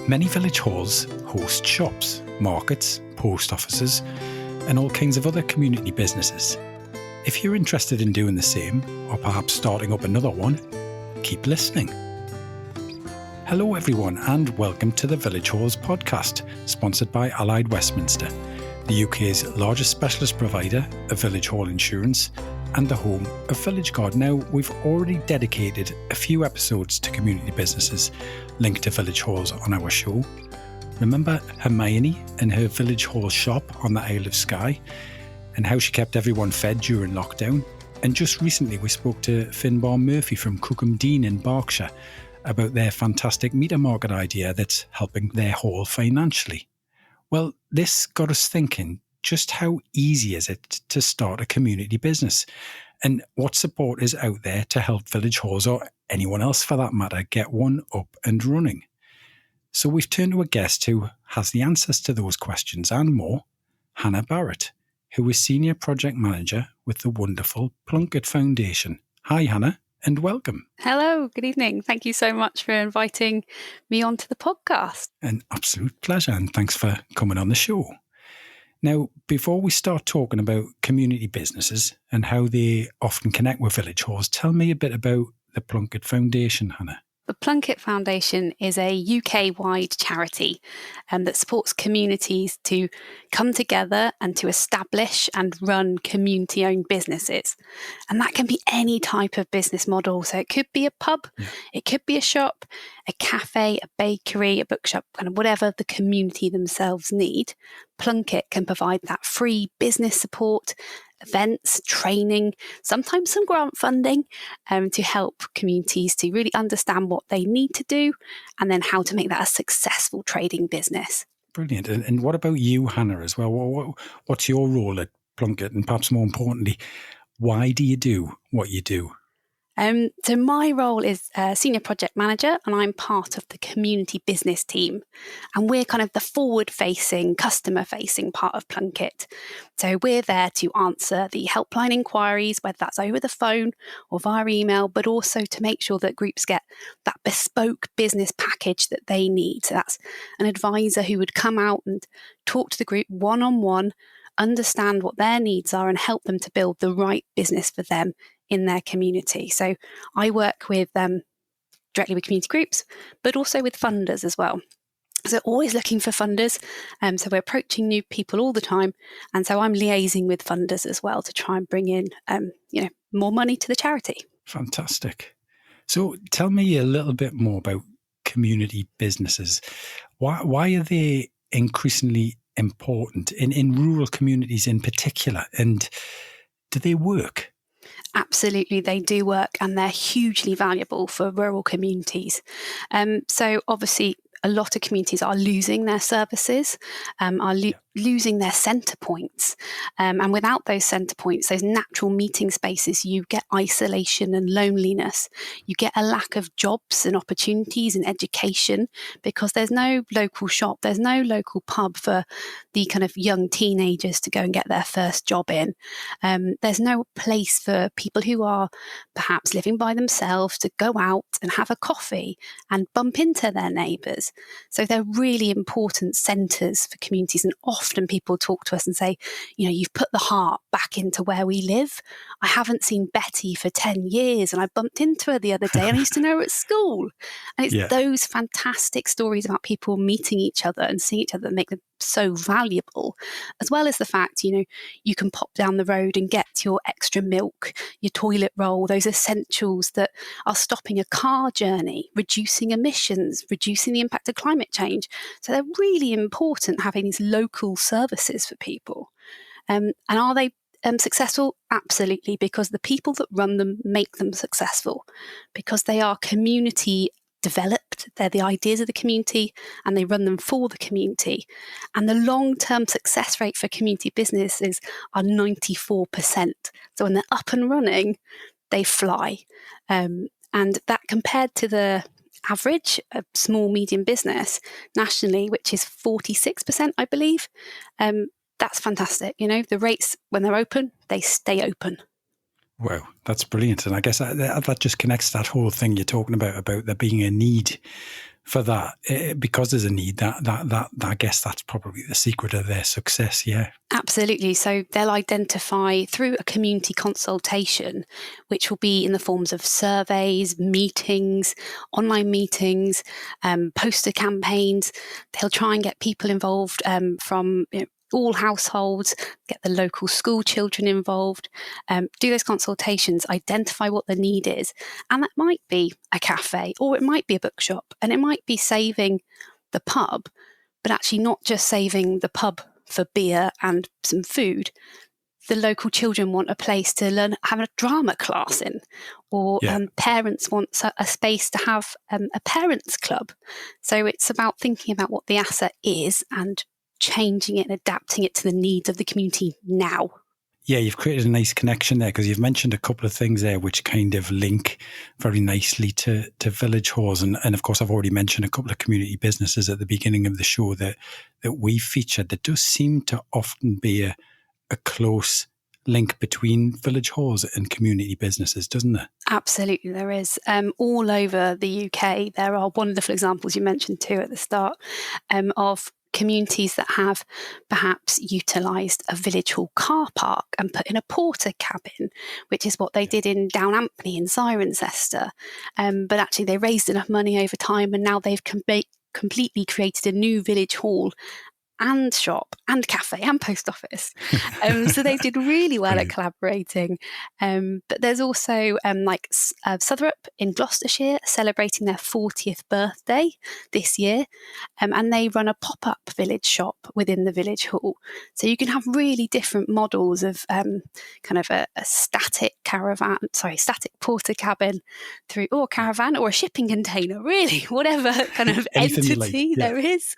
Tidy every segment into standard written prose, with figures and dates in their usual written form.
Many village halls host shops, markets, post offices, and all kinds of other community businesses. If you're interested in doing the same, or perhaps starting up another one, keep listening. Hello everyone, and welcome to the Village Halls podcast, sponsored by Allied Westminster, the UK's largest specialist provider of village hall insurance and the home of Village Guard. Now, we've already dedicated a few episodes to community businesses linked to village halls on our show. Remember Hermione and her village hall shop on the Isle of Skye, and how she kept everyone fed during lockdown? And just recently we spoke to Finbar Murphy from Cookham Dean in Berkshire about their fantastic meter market idea that's helping their hall financially. Well, this got us thinking, just how easy is it to start a community business? And what support is out there to help village halls, or anyone else for that matter, get one up and running? So we've turned to a guest who has the answers to those questions and more, Hannah Barrett, who is Senior Project Manager with the wonderful Plunkett Foundation. Hi Hannah, and welcome. Hello, good evening. Thank you so much for inviting me onto the podcast. An absolute pleasure, and thanks for coming on the show. Now, before we start talking about community businesses and how they often connect with village halls, tell me a bit about the Plunkett Foundation, Hannah. The Plunkett Foundation is a UK-wide charity that supports communities to come together and to establish and run community-owned businesses. And that can be any type of business model. So it could be a pub, it could be a shop, a cafe, a bakery, a bookshop, kind of whatever the community themselves need. Plunkett can provide that free business support, events, training, sometimes some grant funding to help communities to really understand what they need to do and then how to make that a successful trading business. Brilliant. And what about you, Hannah, as well? What's your role at Plunkett? And perhaps more importantly, why do you do what you do? So my role is Senior Project Manager, and I'm part of the community business team. And we're kind of the forward-facing, customer-facing part of Plunkett. So we're there to answer the helpline inquiries, whether that's over the phone or via email, but also to make sure that groups get that bespoke business package that they need. So that's an advisor who would come out and talk to the group one-on-one, understand what their needs are and help them to build the right business for them in their community. So I work with directly with community groups, but also with funders as well. So always looking for funders. So we're approaching new people all the time. And so I'm liaising with funders as well to try and bring in more money to the charity. Fantastic. So tell me a little bit more about community businesses. Why are they increasingly important in rural communities in particular? And do they work? Absolutely, they do work, and they're hugely valuable for rural communities. So obviously, a lot of communities are losing their services, losing their centre points. And without those centre points, those natural meeting spaces, you get isolation and loneliness. You get a lack of jobs and opportunities and education because there's no local shop, there's no local pub for the kind of young teenagers to go and get their first job in. There's no place for people who are perhaps living by themselves to go out and have a coffee and bump into their neighbours. So they're really important centres for communities, and often people talk to us and say, you've put the heart back into where we live. I haven't seen Betty for 10 years and I bumped into her the other day and I used to know her at school. And it's those fantastic stories about people meeting each other and seeing each other that make them so valuable, as well as the fact, you can pop down the road and get your extra milk, your toilet roll, those essentials that are stopping a car journey, reducing emissions, reducing the impact of climate change. So they're really important, having these local services for people. And are they successful? Absolutely, because the people that run them make them successful, because they are community developed. They're the ideas of the community and they run them for the community. And the long-term success rate for community businesses are 94%. So when they're up and running, they fly. And that compared to the average of small, medium business nationally, which is 46%, I believe, that's fantastic. The rates, when they're open, they stay open. Wow, that's brilliant. And I guess that just connects that whole thing you're talking about there being a need for that, because there's a need. That I guess that's probably the secret of their success. Yeah, absolutely. So they'll identify through a community consultation, which will be in the forms of surveys, meetings, online meetings, poster campaigns. They'll try and get people involved from all households, get the local school children involved, do those consultations, identify what the need is. And that might be a cafe, or it might be a bookshop, and it might be saving the pub, but actually not just saving the pub for beer and some food. The local children want a place to learn, have a drama class in, or parents want a space to have a parents' club. So it's about thinking about what the asset is and changing it and adapting it to the needs of the community now. Yeah, you've created a nice connection there, because you've mentioned a couple of things there which kind of link very nicely to village halls. And of course, I've already mentioned a couple of community businesses at the beginning of the show that we featured. There does seem to often be a close link between village halls and community businesses, doesn't there? Absolutely, there is. All over the UK, there are wonderful examples, you mentioned too at the start, of communities that have perhaps utilised a village hall car park and put in a porter cabin, which is what they did in Down Ampney in Cirencester. But actually they raised enough money over time, and now they've completely created a new village hall and shop and cafe and post office. So they did really well at collaborating. But there's also Southwark in Gloucestershire celebrating their 40th birthday this year. And they run a pop-up village shop within the village hall. So you can have really different models of kind of a static porter cabin through, or caravan, or a shipping container, really, whatever kind of entity there is.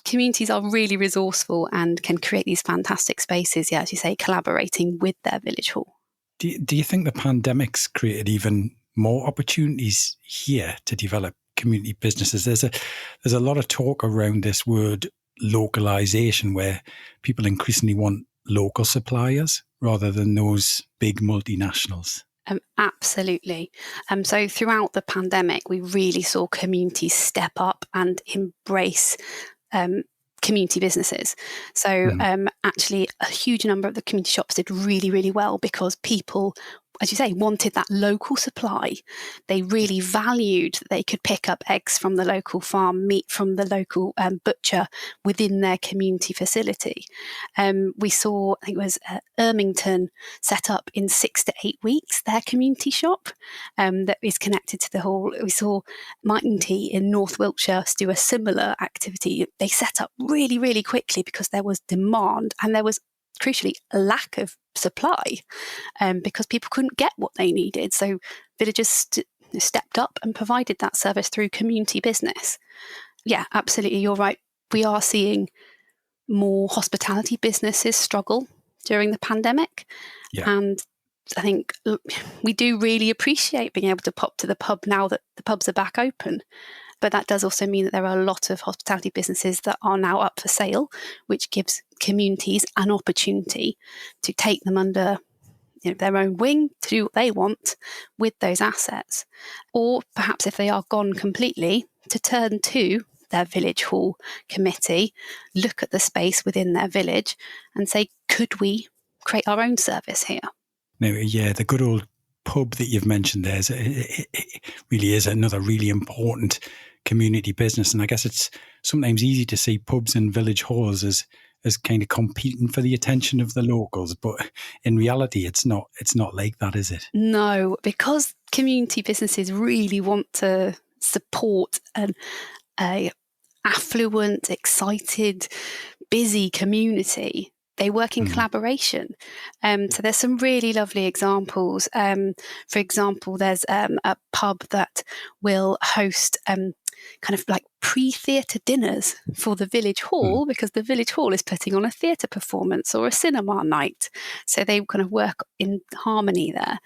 Communities are really resourceful and can create these fantastic spaces, as you say, collaborating with their village hall. Do you think the pandemic's created even more opportunities here to develop community businesses? There's a lot of talk around this word localization, where people increasingly want local suppliers rather than those big multinationals. Absolutely. So throughout the pandemic, we really saw communities step up and embrace community businesses. So actually a huge number of the community shops did really, really well because people, as you say, wanted that local supply. They really valued that they could pick up eggs from the local farm, meat from the local butcher within their community facility. We saw, I think it was Ermington set up in 6 to 8 weeks, their community shop that is connected to the hall. We saw Mighty in North Wiltshire do a similar activity. They set up really, really quickly because there was demand, and there was crucially a lack of supply because people couldn't get what they needed. So villagers stepped up and provided that service through community business. Yeah, absolutely. You're right. We are seeing more hospitality businesses struggle during the pandemic. Yeah. And I think we do really appreciate being able to pop to the pub now that the pubs are back open. But that does also mean that there are a lot of hospitality businesses that are now up for sale, which gives communities an opportunity to take them under their own wing, to do what they want with those assets. Or perhaps if they are gone completely, to turn to their village hall committee, look at the space within their village and say, could we create our own service here? Now, yeah, the good old pub that you've mentioned there, it really is another really important community business. And I guess it's sometimes easy to see pubs and village halls as kind of competing for the attention of the locals. But in reality, it's not like that, is it? No, because community businesses really want to support a affluent, excited, busy community. They work in collaboration. So there's some really lovely examples. For example, there's a pub that will host kind of like pre-theatre dinners for the village hall because the village hall is putting on a theatre performance or a cinema night. So they kind of work in harmony there.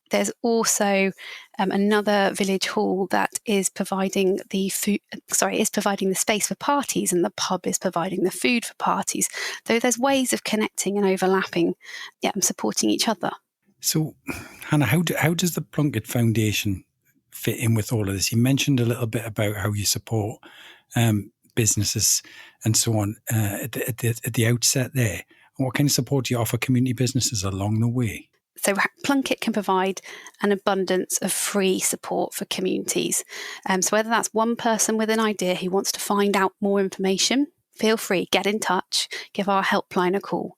There's also another village hall that is providing the space for parties, and the pub is providing the food for parties. So there's ways of connecting and overlapping, and supporting each other. So, Hannah, how does the Plunkett Foundation fit in with all of this? You mentioned a little bit about how you support businesses and so on at the outset there. What kind of support do you offer community businesses along the way? So Plunkett can provide an abundance of free support for communities. So whether that's one person with an idea who wants to find out more information, feel free, get in touch, give our helpline a call.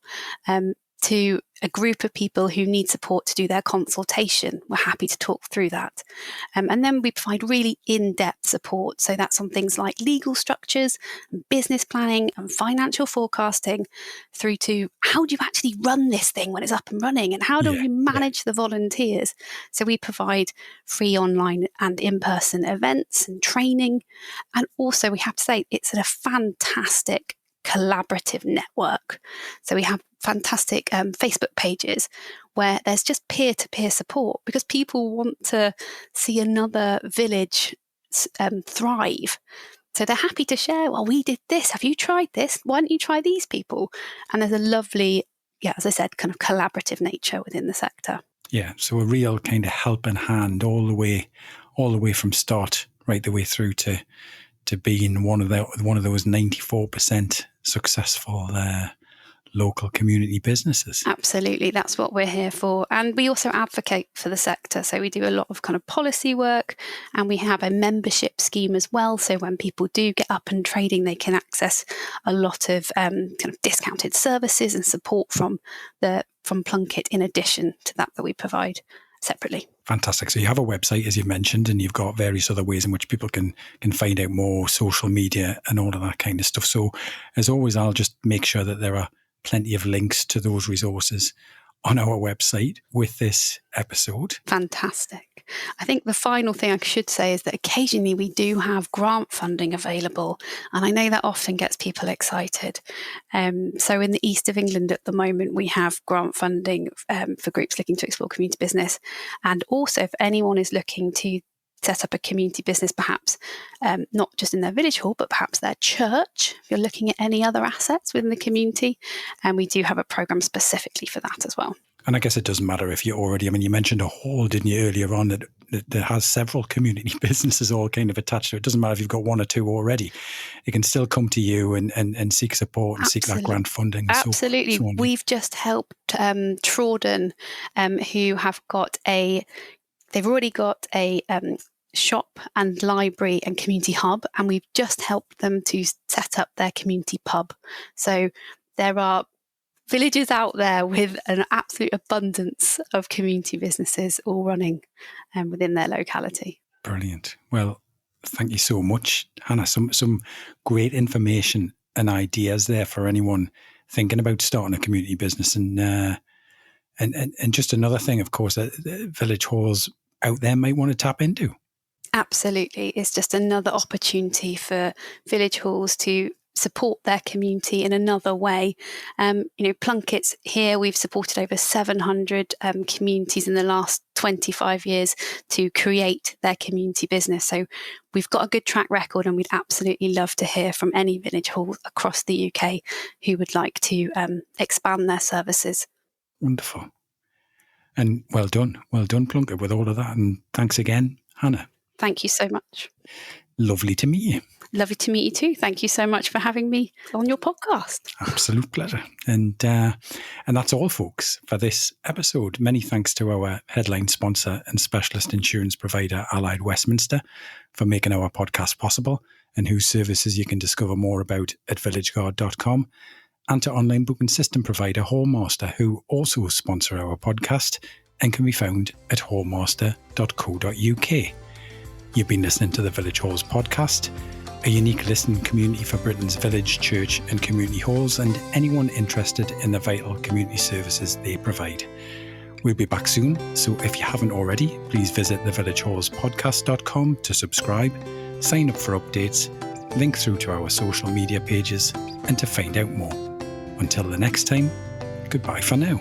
To a group of people who need support to do their consultation, we're happy to talk through that. And then we provide really in-depth support. So that's on things like legal structures, and business planning and financial forecasting, through to how do you actually run this thing when it's up and running, and how do you manage the volunteers? So we provide free online and in-person events and training. And also we have to say it's a fantastic collaborative network. So we have fantastic Facebook pages where there's just peer-to-peer support, because people want to see another village thrive. So they're happy to share, well, we did this. Have you tried this? Why don't you try these people? And there's a lovely, as I said, kind of collaborative nature within the sector. Yeah, so a real kind of helping hand all the way from start right the way through to being one of those 94% successful local community businesses. Absolutely, that's what we're here for. And we also advocate for the sector. So we do a lot of kind of policy work, and we have a membership scheme as well. So when people do get up and trading, they can access a lot of kind of discounted services and support from Plunkett, in addition to that we provide separately. Fantastic. So you have a website, as you mentioned, and you've got various other ways in which people can find out more, social media and all of that kind of stuff. So as always, I'll just make sure that there are plenty of links to those resources on our website with this episode. Fantastic. I think the final thing I should say is that occasionally we do have grant funding available, and I know that often gets people excited. So in the east of England at the moment, we have grant funding for groups looking to explore community business, and also if anyone is looking to set up a community business, perhaps not just in their village hall, but perhaps their church, if you're looking at any other assets within the community. And we do have a programme specifically for that as well. And I guess it doesn't matter if you're already, you mentioned a hall, didn't you, earlier on, that has several community businesses all kind of attached to it. It doesn't matter if you've got one or two already. It can still come to you and seek support and seek that grant funding. Absolutely. So we've just helped Trawden, who have got they've already got a shop and library and community hub, and we've just helped them to set up their community pub. So there are villages out there with an absolute abundance of community businesses all running within their locality. Brilliant. Well, thank you so much, Hannah. Some great information and ideas there for anyone thinking about starting a community business. And just another thing, of course, that village halls out there might want to tap into. Absolutely. It's just another opportunity for village halls to support their community in another way. Plunkett's here, we've supported over 700 communities in the last 25 years to create their community business. So we've got a good track record, and we'd absolutely love to hear from any village hall across the UK who would like to expand their services. Wonderful. And well done, Plunkett, with all of that. And thanks again, Hannah. Thank you so much. Lovely to meet you. Lovely to meet you too. Thank you so much for having me on your podcast. Absolute pleasure. And that's all, folks, for this episode. Many thanks to our headline sponsor and specialist insurance provider, Allied Westminster, for making our podcast possible, and whose services you can discover more about at villageguard.com. And to online booking system provider Hallmaster, who also sponsor our podcast and can be found at hallmaster.co.uk. You've been listening to the Village Halls podcast, a unique listening community for Britain's village, church and community halls, and anyone interested in the vital community services they provide. We'll be back soon, so if you haven't already, please visit thevillagehallspodcast.com to subscribe, sign up for updates, link through to our social media pages, and to find out more. Until the next time, goodbye for now.